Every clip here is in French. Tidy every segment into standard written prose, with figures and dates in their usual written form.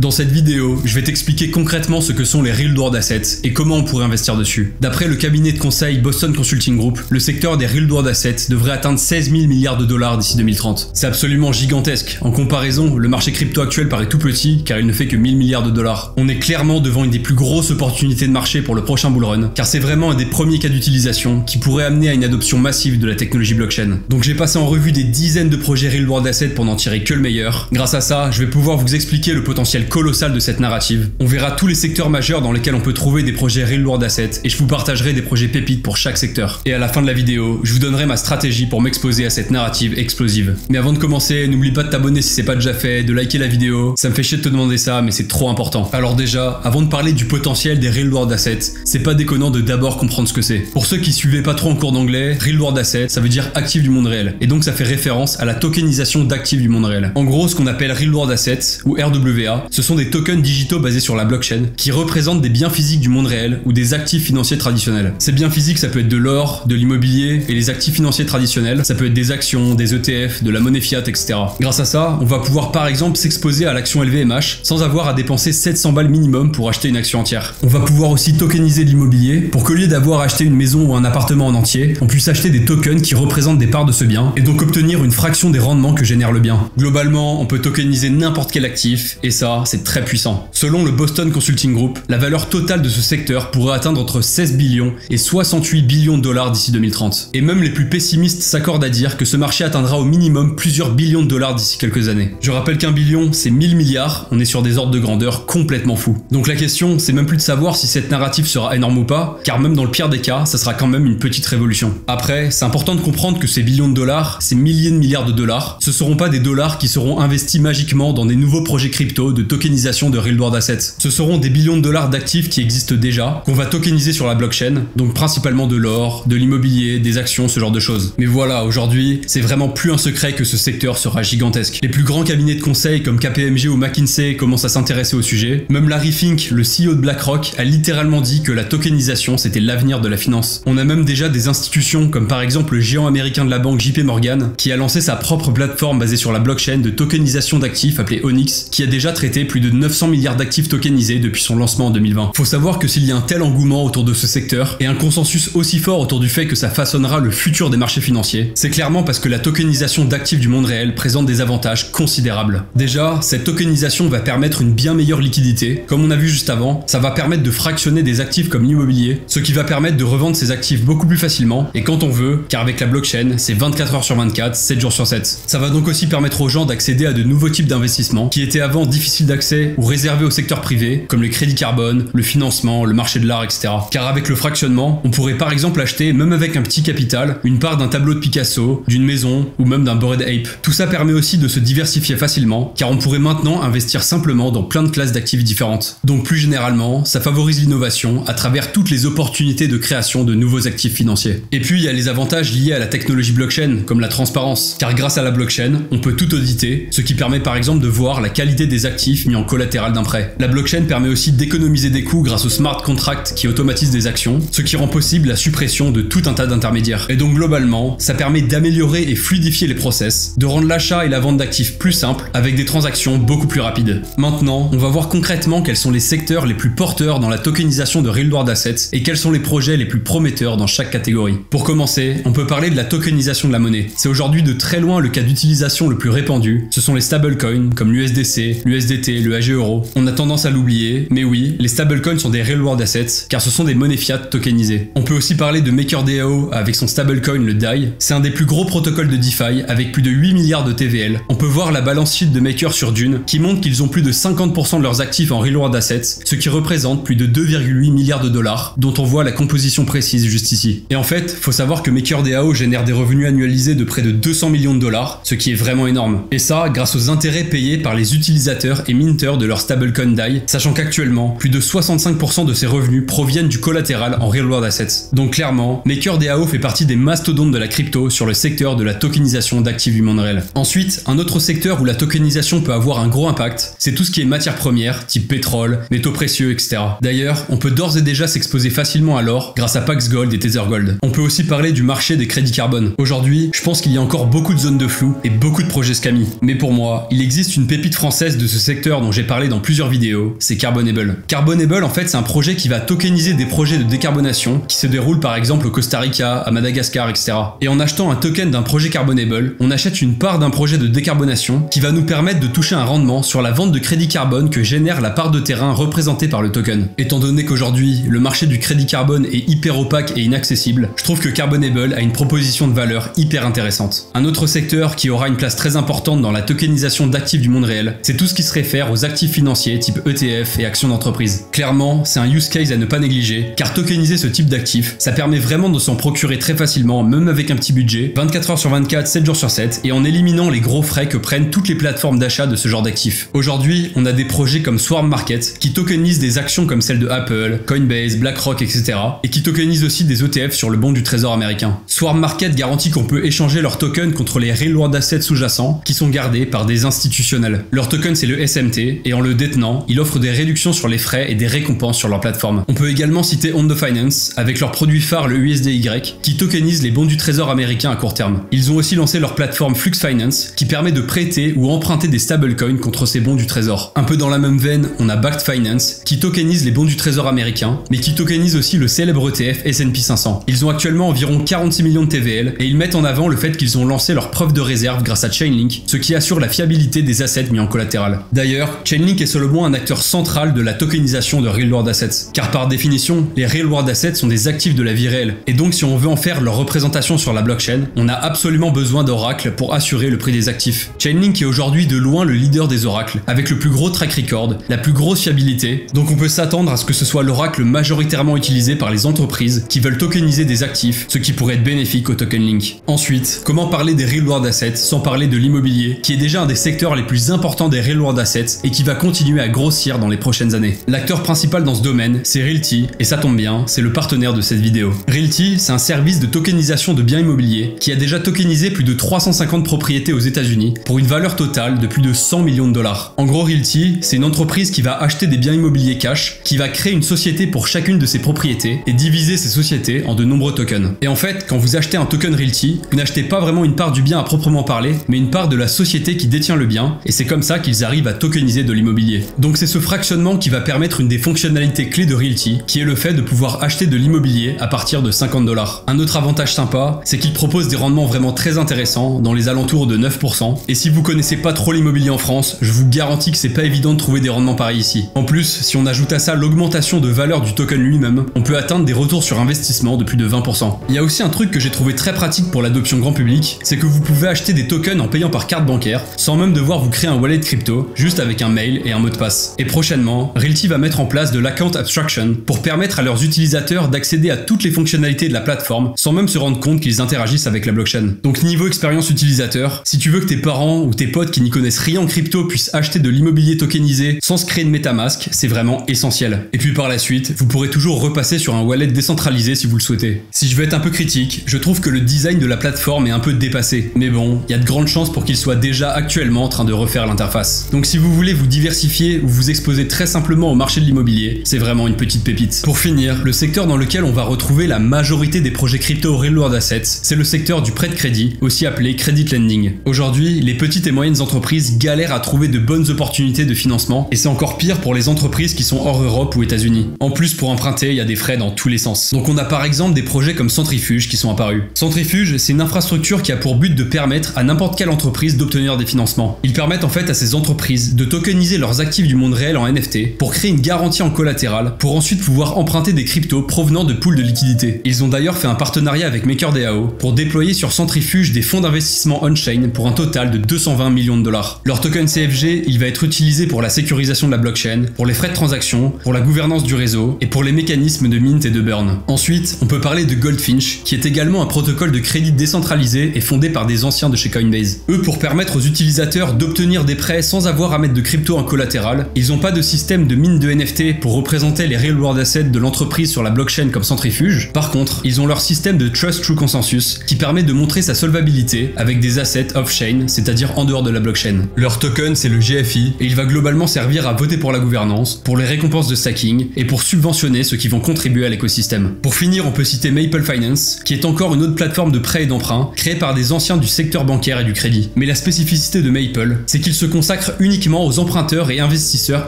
Dans cette vidéo, je vais t'expliquer concrètement ce que sont les Real World Assets et comment on pourrait investir dessus. D'après le cabinet de conseil Boston Consulting Group, le secteur des Real World Assets devrait atteindre 16 000 milliards de dollars d'ici 2030. C'est absolument gigantesque. En comparaison, le marché crypto actuel paraît tout petit car il ne fait que 1000 milliards de dollars. On est clairement devant une des plus grosses opportunités de marché pour le prochain bull run, car c'est vraiment un des premiers cas d'utilisation qui pourrait amener à une adoption massive de la technologie blockchain. Donc j'ai passé en revue des dizaines de projets Real World Assets pour n'en tirer que le meilleur. Grâce à ça, je vais pouvoir vous expliquer le potentiel colossal de cette narrative. On verra tous les secteurs majeurs dans lesquels on peut trouver des projets Real World Assets et je vous partagerai des projets pépites pour chaque secteur. Et à la fin de la vidéo, je vous donnerai ma stratégie pour m'exposer à cette narrative explosive. Mais avant de commencer, n'oublie pas de t'abonner si c'est pas déjà fait, de liker la vidéo. Ça me fait chier de te demander ça, mais c'est trop important. Alors déjà, avant de parler du potentiel des Real World Assets, c'est pas déconnant de d'abord comprendre ce que c'est. Pour ceux qui suivaient pas trop en cours d'anglais, Real World Assets, ça veut dire actifs du monde réel. Et donc ça fait référence à la tokenisation d'actifs du monde réel. En gros, ce qu'on appelle Real World Assets, ou RWA, ce sont des tokens digitaux basés sur la blockchain qui représentent des biens physiques du monde réel ou des actifs financiers traditionnels. Ces biens physiques, ça peut être de l'or, de l'immobilier, et les actifs financiers traditionnels, ça peut être des actions, des ETF, de la monnaie fiat, etc. Grâce à ça, on va pouvoir par exemple s'exposer à l'action LVMH sans avoir à dépenser 700 balles minimum pour acheter une action entière. On va pouvoir aussi tokeniser de l'immobilier pour qu'au lieu d'avoir acheté une maison ou un appartement en entier, on puisse acheter des tokens qui représentent des parts de ce bien et donc obtenir une fraction des rendements que génère le bien. Globalement, on peut tokeniser n'importe quel actif et ça, c'est très puissant. Selon le Boston Consulting Group, la valeur totale de ce secteur pourrait atteindre entre 16 billions et 68 billions de dollars d'ici 2030. Et même les plus pessimistes s'accordent à dire que ce marché atteindra au minimum plusieurs billions de dollars d'ici quelques années. Je rappelle qu'un billion, c'est 1000 milliards, on est sur des ordres de grandeur complètement fous. Donc la question, c'est même plus de savoir si cette narrative sera énorme ou pas, car même dans le pire des cas, ça sera quand même une petite révolution. Après, c'est important de comprendre que ces billions de dollars, ces milliers de milliards de dollars, ce seront pas des dollars qui seront investis magiquement dans des nouveaux projets crypto de tokenisation de Real World Assets. Ce seront des billions de dollars d'actifs qui existent déjà, qu'on va tokeniser sur la blockchain, donc principalement de l'or, de l'immobilier, des actions, ce genre de choses. Mais voilà, aujourd'hui, c'est vraiment plus un secret que ce secteur sera gigantesque. Les plus grands cabinets de conseil comme KPMG ou McKinsey commencent à s'intéresser au sujet. Même Larry Fink, le CEO de BlackRock, a littéralement dit que la tokenisation c'était l'avenir de la finance. On a même déjà des institutions comme par exemple le géant américain de la banque JP Morgan qui a lancé sa propre plateforme basée sur la blockchain de tokenisation d'actifs appelée Onyx qui a déjà traité plus de 900 milliards d'actifs tokenisés depuis son lancement en 2020. Faut savoir que s'il y a un tel engouement autour de ce secteur et un consensus aussi fort autour du fait que ça façonnera le futur des marchés financiers, c'est clairement parce que la tokenisation d'actifs du monde réel présente des avantages considérables. Déjà, cette tokenisation va permettre une bien meilleure liquidité. Comme on a vu juste avant, ça va permettre de fractionner des actifs comme l'immobilier, ce qui va permettre de revendre ces actifs beaucoup plus facilement et quand on veut, car avec la blockchain, c'est 24 heures sur 24, 7 jours sur 7. Ça va donc aussi permettre aux gens d'accéder à de nouveaux types d'investissements qui étaient avant difficiles d'accès ou réservés au secteur privé, comme le crédit carbone, le financement, le marché de l'art, etc. Car avec le fractionnement, on pourrait par exemple acheter, même avec un petit capital, une part d'un tableau de Picasso, d'une maison ou même d'un Bored Ape. Tout ça permet aussi de se diversifier facilement, car on pourrait maintenant investir simplement dans plein de classes d'actifs différentes. Donc plus généralement, ça favorise l'innovation à travers toutes les opportunités de création de nouveaux actifs financiers. Et puis il y a les avantages liés à la technologie blockchain, comme la transparence, car grâce à la blockchain, on peut tout auditer, ce qui permet par exemple de voir la qualité des actifs mis en collatéral d'un prêt. La blockchain permet aussi d'économiser des coûts grâce au smart contract qui automatise des actions, ce qui rend possible la suppression de tout un tas d'intermédiaires. Et donc globalement, ça permet d'améliorer et fluidifier les process, de rendre l'achat et la vente d'actifs plus simples avec des transactions beaucoup plus rapides. Maintenant, on va voir concrètement quels sont les secteurs les plus porteurs dans la tokenisation de Real World Assets et quels sont les projets les plus prometteurs dans chaque catégorie. Pour commencer, on peut parler de la tokenisation de la monnaie. C'est aujourd'hui de très loin le cas d'utilisation le plus répandu. Ce sont les stablecoins comme l'USDC, l'USDT, le AG Euro. On a tendance à l'oublier, mais oui, les stablecoins sont des Real World Assets car ce sont des monnaies fiat tokenisées. On peut aussi parler de MakerDAO avec son stablecoin le DAI. C'est un des plus gros protocoles de DeFi avec plus de 8 milliards de TVL. On peut voir la balance sheet de Maker sur Dune qui montre qu'ils ont plus de 50% de leurs actifs en Real World Assets, ce qui représente plus de 2,8 milliards de dollars, dont on voit la composition précise juste ici. Et en fait, faut savoir que MakerDAO génère des revenus annualisés de près de 200 millions de dollars, ce qui est vraiment énorme. Et ça, grâce aux intérêts payés par les utilisateurs et minters de leur stablecoin DAI, sachant qu'actuellement, plus de 65% de ces revenus proviennent du collatéral en Real World Assets. Donc clairement, MakerDAO fait partie des mastodontes de la crypto sur le secteur de la tokenisation d'actifs du monde réel. Ensuite, un autre secteur où la tokenisation peut avoir un gros impact, c'est tout ce qui est matières premières, type pétrole, métaux précieux, etc. D'ailleurs, on peut d'ores et déjà s'exposer facilement à l'or grâce à Pax Gold et Tether Gold. On peut aussi parler du marché des crédits carbone. Aujourd'hui, je pense qu'il y a encore beaucoup de zones de flou et beaucoup de projets scammy. Mais pour moi, il existe une pépite française de ce secteur secteur dont j'ai parlé dans plusieurs vidéos, c'est Carbonable. Carbonable, en fait, c'est un projet qui va tokeniser des projets de décarbonation qui se déroulent par exemple au Costa Rica, à Madagascar, etc. Et en achetant un token d'un projet Carbonable, on achète une part d'un projet de décarbonation qui va nous permettre de toucher un rendement sur la vente de crédit carbone que génère la part de terrain représentée par le token. Étant donné qu'aujourd'hui, le marché du crédit carbone est hyper opaque et inaccessible, je trouve que Carbonable a une proposition de valeur hyper intéressante. Un autre secteur qui aura une place très importante dans la tokenisation d'actifs du monde réel, c'est tout ce qui se réfère aux actifs financiers type ETF et actions d'entreprise. Clairement, c'est un use case à ne pas négliger, car tokeniser ce type d'actifs, ça permet vraiment de s'en procurer très facilement, même avec un petit budget, 24 heures sur 24, 7 jours sur 7, et en éliminant les gros frais que prennent toutes les plateformes d'achat de ce genre d'actifs. Aujourd'hui, on a des projets comme Swarm Market qui tokenisent des actions comme celles de Apple, Coinbase, BlackRock, etc. et qui tokenisent aussi des ETF sur le bon du trésor américain. Swarm Market garantit qu'on peut échanger leurs tokens contre les real world assets sous-jacents qui sont gardés par des institutionnels. Leur token c'est le SMT et en le détenant, il offre des réductions sur les frais et des récompenses sur leur plateforme. On peut également citer Ondo Finance avec leur produit phare le USDY qui tokenise les bons du trésor américain à court terme. Ils ont aussi lancé leur plateforme Flux Finance qui permet de prêter ou emprunter des stablecoins contre ces bons du trésor. Un peu dans la même veine, on a Backed Finance qui tokenise les bons du trésor américain mais qui tokenise aussi le célèbre ETF S&P 500. Ils ont actuellement environ 46 millions de TVL et ils mettent en avant le fait qu'ils ont lancé leur preuve de réserve grâce à Chainlink, ce qui assure la fiabilité des assets mis en collatéral. D'ailleurs, Chainlink est seulement un acteur central de la tokenisation de real world assets, car par définition, les real world assets sont des actifs de la vie réelle, et donc si on veut en faire leur représentation sur la blockchain, on a absolument besoin d'oracles pour assurer le prix des actifs. Chainlink est aujourd'hui de loin le leader des oracles, avec le plus gros track record, la plus grosse fiabilité, donc on peut s'attendre à ce que ce soit l'oracle majoritairement utilisé par les entreprises qui veulent tokeniser des actifs, ce qui pourrait être bénéfique au token link. Ensuite, comment parler des real world assets sans parler de l'immobilier, qui est déjà un des secteurs les plus importants des real world assets et qui va continuer à grossir dans les prochaines années. L'acteur principal dans ce domaine, c'est Realty, et ça tombe bien, c'est le partenaire de cette vidéo. Realty, c'est un service de tokenisation de biens immobiliers qui a déjà tokenisé plus de 350 propriétés aux États-Unis pour une valeur totale de plus de 100 millions de dollars. En gros, Realty, c'est une entreprise qui va acheter des biens immobiliers cash, qui va créer une société pour chacune de ses propriétés et diviser ces sociétés en de nombreux tokens. Et en fait, quand vous achetez un token Realty, vous n'achetez pas vraiment une part du bien à proprement parler, mais une part de la société qui détient le bien, et c'est comme ça qu'ils arrivent à tokeniser de l'immobilier. Donc c'est ce fractionnement qui va permettre une des fonctionnalités clés de Realty, qui est le fait de pouvoir acheter de l'immobilier à partir de 50 $. Un autre avantage sympa, c'est qu'ils proposent des rendements vraiment très intéressants, dans les alentours de 9%, et si vous connaissez pas trop l'immobilier en France, je vous garantis que c'est pas évident de trouver des rendements pareils ici. En plus, si on ajoute à ça l'augmentation de valeur du token lui-même, on peut atteindre des retours sur investissement de plus de 20%. Il y a aussi un truc que j'ai trouvé très pratique pour l'adoption grand public, c'est que vous pouvez acheter des tokens en payant par carte bancaire, sans même devoir vous créer un wallet crypto, juste avec un mail et un mot de passe. Et prochainement, Realty va mettre en place de l'account abstraction pour permettre à leurs utilisateurs d'accéder à toutes les fonctionnalités de la plateforme sans même se rendre compte qu'ils interagissent avec la blockchain. Donc niveau expérience utilisateur, si tu veux que tes parents ou tes potes qui n'y connaissent rien en crypto puissent acheter de l'immobilier tokenisé sans se créer de MetaMask, c'est vraiment essentiel. Et puis par la suite, vous pourrez toujours repasser sur un wallet décentralisé si vous le souhaitez. Si je veux être un peu critique, je trouve que le design de la plateforme est un peu dépassé. Mais bon, il y a de grandes chances pour qu'il soit déjà actuellement en train de refaire l'interface. Donc si vous voulez vous diversifier ou vous exposer très simplement au marché de l'immobilier, c'est vraiment une petite pépite. Pour finir, le secteur dans lequel on va retrouver la majorité des projets crypto real world assets, c'est le secteur du prêt de crédit, aussi appelé credit lending. Aujourd'hui, les petites et moyennes entreprises galèrent à trouver de bonnes opportunités de financement, et c'est encore pire pour les entreprises qui sont hors Europe ou États-Unis. En plus, pour emprunter, il y a des frais dans tous les sens. Donc on a par exemple des projets comme Centrifuge qui sont apparus. Centrifuge, c'est une infrastructure qui a pour but de permettre à n'importe quelle entreprise d'obtenir des financements. Ils permettent en fait à ces entreprises de tokeniser leurs actifs du monde réel en NFT pour créer une garantie en collatéral pour ensuite pouvoir emprunter des cryptos provenant de pools de liquidités. Ils ont d'ailleurs fait un partenariat avec MakerDAO pour déployer sur Centrifuge des fonds d'investissement on-chain pour un total de 220 millions de dollars. Leur token CFG, il va être utilisé pour la sécurisation de la blockchain, pour les frais de transaction, pour la gouvernance du réseau et pour les mécanismes de mint et de burn. Ensuite, on peut parler de Goldfinch, qui est également un protocole de crédit décentralisé et fondé par des anciens de chez Coinbase. Eux, pour permettre aux utilisateurs d'obtenir des prêts sans avoir à mettre de crypto en collatéral, ils n'ont pas de système de mine de NFT pour représenter les real world assets de l'entreprise sur la blockchain comme Centrifuge. Par contre, ils ont leur système de Trust Through Consensus qui permet de montrer sa solvabilité avec des assets off-chain, c'est-à-dire en dehors de la blockchain. Leur token, c'est le GFI et il va globalement servir à voter pour la gouvernance, pour les récompenses de stacking et pour subventionner ceux qui vont contribuer à l'écosystème. Pour finir, on peut citer Maple Finance, qui est encore une autre plateforme de prêt et d'emprunt créée par des anciens du secteur bancaire et du crédit. Mais la spécificité de Maple, c'est qu'il se consacre uniquement uniquement aux emprunteurs et investisseurs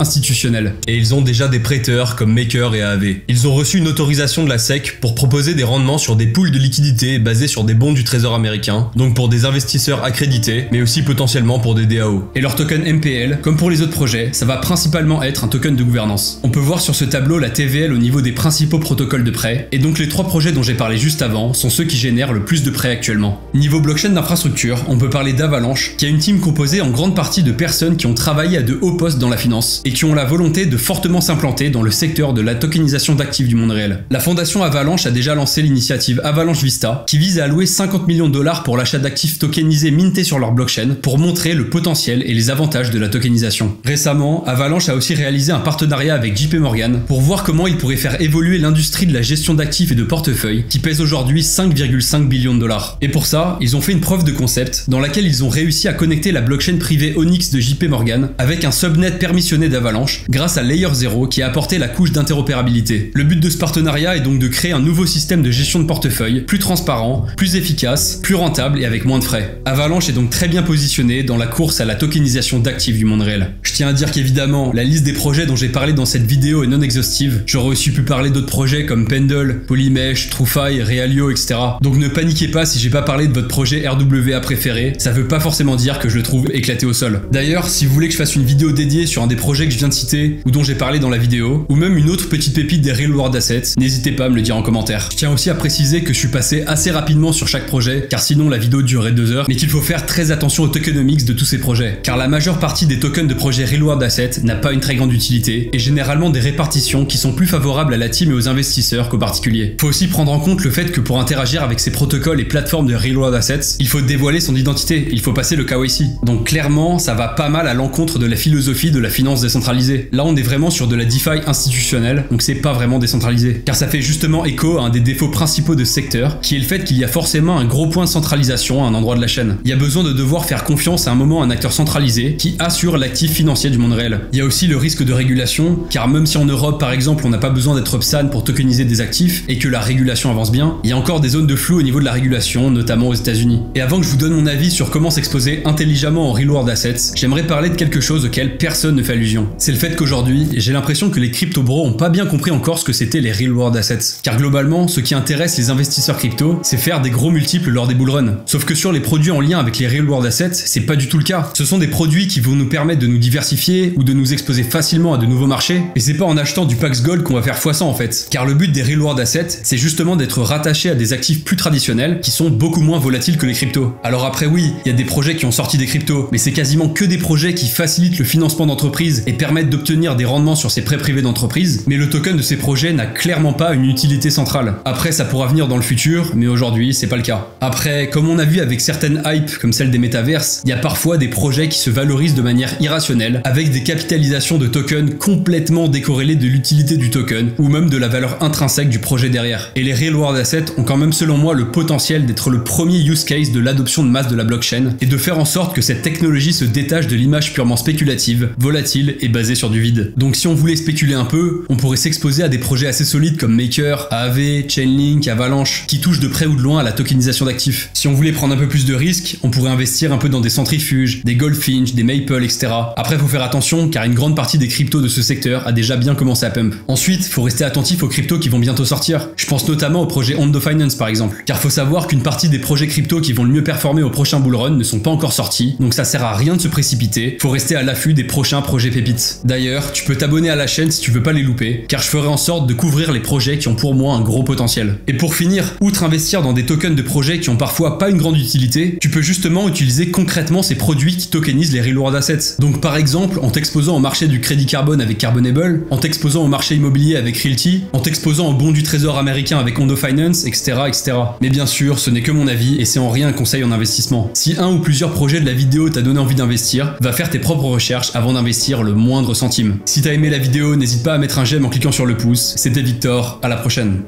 institutionnels. Et ils ont déjà des prêteurs comme Maker et AAV. Ils ont reçu une autorisation de la SEC pour proposer des rendements sur des pools de liquidités basés sur des bons du Trésor américain, donc pour des investisseurs accrédités, mais aussi potentiellement pour des DAO. Et leur token MPL, comme pour les autres projets, ça va principalement être un token de gouvernance. On peut voir sur ce tableau la TVL au niveau des principaux protocoles de prêt, et donc les 3 projets dont j'ai parlé juste avant sont ceux qui génèrent le plus de prêts actuellement. Niveau blockchain d'infrastructure, on peut parler d'Avalanche, qui a une team composée en grande partie de personnes qui ont travaillé à de hauts postes dans la finance, et qui ont la volonté de fortement s'implanter dans le secteur de la tokenisation d'actifs du monde réel. La fondation Avalanche a déjà lancé l'initiative Avalanche Vista, qui vise à allouer 50 millions de dollars pour l'achat d'actifs tokenisés mintés sur leur blockchain, pour montrer le potentiel et les avantages de la tokenisation. Récemment, Avalanche a aussi réalisé un partenariat avec JP Morgan pour voir comment il pourrait faire évoluer l'industrie de la gestion d'actifs et de portefeuille qui pèse aujourd'hui 5,5 billions de dollars. Et pour ça, ils ont fait une preuve de concept dans laquelle ils ont réussi à connecter la blockchain privée Onyx de JP Morgan avec un subnet permissionné d'Avalanche grâce à Layer 0 qui a apporté la couche d'interopérabilité. Le but de ce partenariat est donc de créer un nouveau système de gestion de portefeuille plus transparent, plus efficace, plus rentable et avec moins de frais. Avalanche est donc très bien positionné dans la course à la tokenisation d'actifs du monde réel. Je tiens à dire qu'évidemment, la liste des projets dont j'ai parlé dans cette vidéo est non exhaustive. J'aurais aussi pu parler d'autres projets comme Pendle, Polymesh, TrueFi, Realio, etc. Donc ne paniquez pas si j'ai pas parlé de votre projet RWA préféré, ça veut pas forcément dire que je le trouve éclaté au sol. D'ailleurs, si vous voulez que je fasse une vidéo dédiée sur un des projets que je viens de citer ou dont j'ai parlé dans la vidéo, ou même une autre petite pépite des Real World Assets, n'hésitez pas à me le dire en commentaire. Je tiens aussi à préciser que je suis passé assez rapidement sur chaque projet, car sinon la vidéo durerait 2 heures, mais qu'il faut faire très attention aux tokenomics de tous ces projets, car la majeure partie des tokens de projets Real World Assets n'a pas une très grande utilité, et généralement des répartitions qui sont plus favorables à la team et aux investisseurs qu'aux particuliers. Faut aussi prendre en compte le fait que pour interagir avec ces protocoles et plateformes de Real World Assets, il faut dévoiler son identité, il faut passer le KYC. Donc clairement, ça va pas mal à l'encontre de la philosophie de la finance décentralisée. Là, on est vraiment sur de la DeFi institutionnelle, donc c'est pas vraiment décentralisé. Car ça fait justement écho à un des défauts principaux de ce secteur, qui est le fait qu'il y a forcément un gros point de centralisation à un endroit de la chaîne. Il y a besoin de devoir faire confiance à un moment à un acteur centralisé qui assure l'actif financier du monde réel. Il y a aussi le risque de régulation, car même si en Europe par exemple on n'a pas besoin d'être PSAN pour tokeniser des actifs et que la régulation avance bien, il y a encore des zones de flou au niveau de la régulation, notamment aux États-Unis. Et avant que je vous donne mon avis sur comment s'exposer intelligemment en Real World Assets, j'aimerais parler de quelque chose auquel personne ne fait allusion. C'est le fait qu'aujourd'hui, j'ai l'impression que les crypto bros ont pas bien compris encore ce que c'était les Real World Assets. Car globalement, ce qui intéresse les investisseurs crypto, c'est faire des gros multiples lors des bull runs. Sauf que sur les produits en lien avec les Real World Assets, c'est pas du tout le cas. Ce sont des produits qui vont nous permettre de nous diversifier ou de nous exposer facilement à de nouveaux marchés. Et c'est pas en achetant du Pax Gold qu'on va faire x100 en fait. Car le but des Real World Assets, c'est justement d'être rattaché à des actifs plus traditionnels qui sont beaucoup moins volatiles que les cryptos. Alors après oui, il y a des projets qui ont sorti des cryptos, mais c'est quasiment que des projets qui facilitent le financement d'entreprises et permettent d'obtenir des rendements sur ces prêts privés d'entreprise, mais le token de ces projets n'a clairement pas une utilité centrale. Après, ça pourra venir dans le futur, mais aujourd'hui, c'est pas le cas. Après, comme on a vu avec certaines hypes, comme celle des métaverses, il y a parfois des projets qui se valorisent de manière irrationnelle, avec des capitalisations de tokens complètement décorrélées de l'utilité du token, ou même de la valeur intrinsèque du projet derrière. Et les Real World Assets ont quand même selon moi le potentiel d'être le premier use case de l'adoption de masse de la blockchain, et de faire en sorte que cette technologie se détache de l'image purement spéculative, volatile et basée sur du vide. Donc si on voulait spéculer un peu, on pourrait s'exposer à des projets assez solides comme Maker, AAV, Chainlink, Avalanche, qui touchent de près ou de loin à la tokenisation d'actifs. Si on voulait prendre un peu plus de risques, on pourrait investir un peu dans des centrifuges, des Goldfinch, des Maple, etc. Après, faut faire attention car une grande partie des cryptos de ce secteur a déjà bien commencé à pump. Ensuite, faut rester attentif aux cryptos qui vont bientôt sortir. Je pense notamment au projet Ondo Finance par exemple. Car faut savoir qu'une partie des projets cryptos qui vont le mieux performer au prochain bull run ne sont pas encore sortis, donc ça sert à rien de se précipiter, faut rester à l'affût des prochains projets pépites. D'ailleurs, tu peux t'abonner à la chaîne si tu veux pas les louper, car je ferai en sorte de couvrir les projets qui ont pour moi un gros potentiel. Et pour finir, outre investir dans des tokens de projets qui ont parfois pas une grande utilité, tu peux justement utiliser concrètement ces produits qui tokenisent les Real World Assets. Donc par exemple, en t'exposant au marché du crédit carbone avec Carbonable, en t'exposant au marché immobilier avec Realty, en t'exposant au bond du trésor américain avec Ondo Finance, etc., etc. Mais bien sûr, ce n'est que mon avis et c'est en rien un conseil en investissement. Si un ou plusieurs projets de la vidéo t'a donné envie d'investir, va faire tes propres recherches avant d'investir le moindre centime. Si t'as aimé la vidéo, n'hésite pas à mettre un j'aime en cliquant sur le pouce. C'était Victor, à la prochaine.